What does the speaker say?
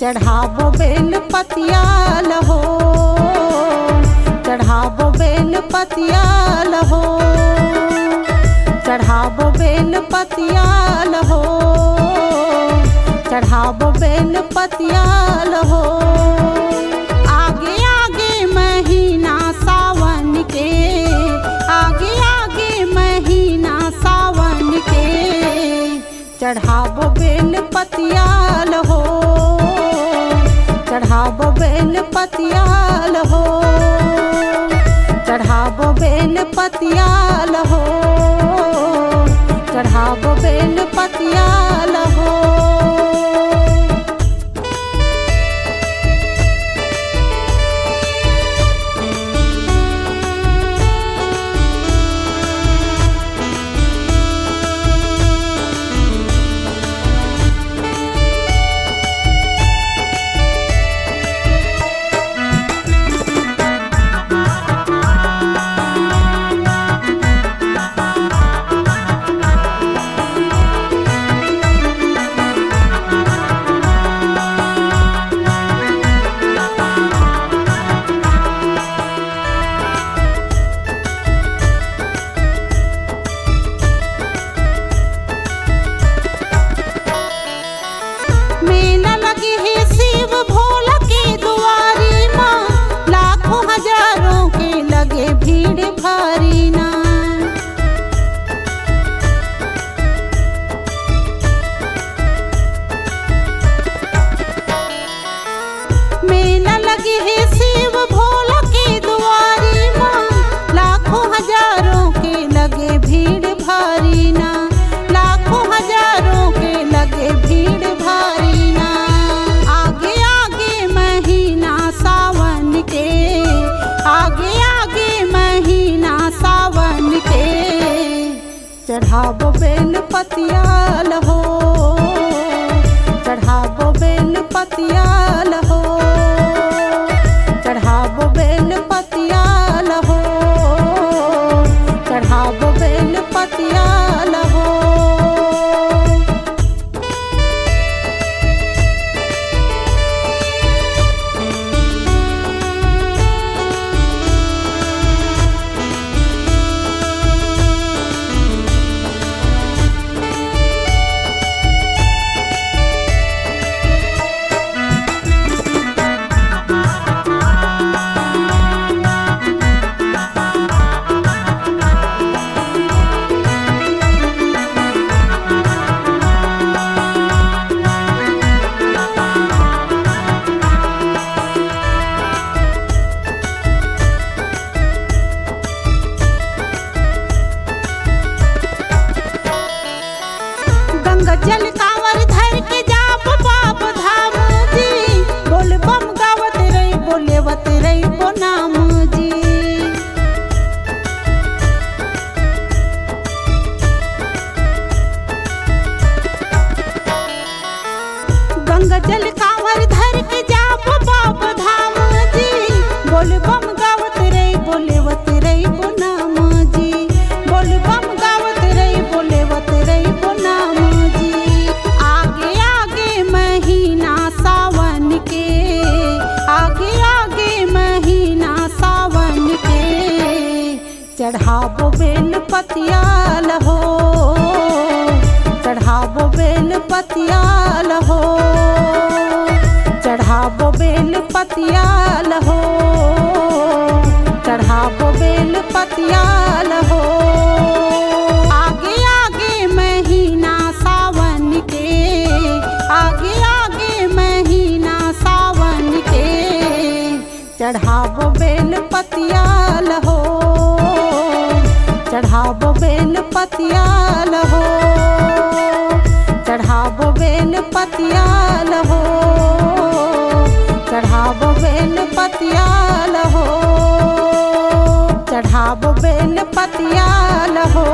चढ़ाबो बेल पतिया लहो, चढ़ाबो बेल पतिया लहो, चढ़ाबो बेल पतिया लहो, चढ़ाबो बेल पतिया लहो। आगे आगे महीना सावन के, आगे आगे महीना सावन के, चढ़ाबो बेल पतिया लहो, चढ़ाबो बेल पतिया लहो, चढ़ाबो बेल पतिया लहो, चढ़ाबो बेल पतिया लहो। मेला लगी है शिव भोला के दुआरी माँ, लाखों हजारों के लगे भीड़ भारी ना। मेला लगी है शिव भोला के दुआरी माँ, लाखों हजारों के लगे भीड़ भारी ना, लाखों हजारों के लगे भीड़ भारी ना। आगे आगे महीना सावन के, आगे आगे महीना सावन के, चढ़ाबो बेल पतिया लहो, चढ़ाबो बेल पतिया लहो, चढ़ाबो बेल पतिया लहो, चढ़ाबो बेल पतिया लहो। गंगा जल कांवर धर के जाप बाप धाम जी, बोल बम गावत रही बोलेवत रही बो नाम जी। गंगा जल कांवर धर के जाप बाप धाम जी, बोल बम गावत रही बोलेवत रही बो नाम जी, बोल बम गावत रही बोलेवत रही बो नाम जी। आगे आगे महीना सावन के, आगे आगे महीना सावन के, चढ़ाबो बेल पतिया लहो, चढ़ाबो बेल पतिया लहो, चढ़ाबो बेल पतिया लहो, चढ़ाबो बेल पतिया लहो। आगे आगे महीना सावन के, आगे आगे महीना सावन के, चढ़ाबो बेल पतिया लहो, चढ़ाबो बेल पतिया लहो, चढ़ाबो बेल पतिया लहो, चढ़ाबो बेल पतिया लहो, चढ़ाबो बेल पतिया लहो।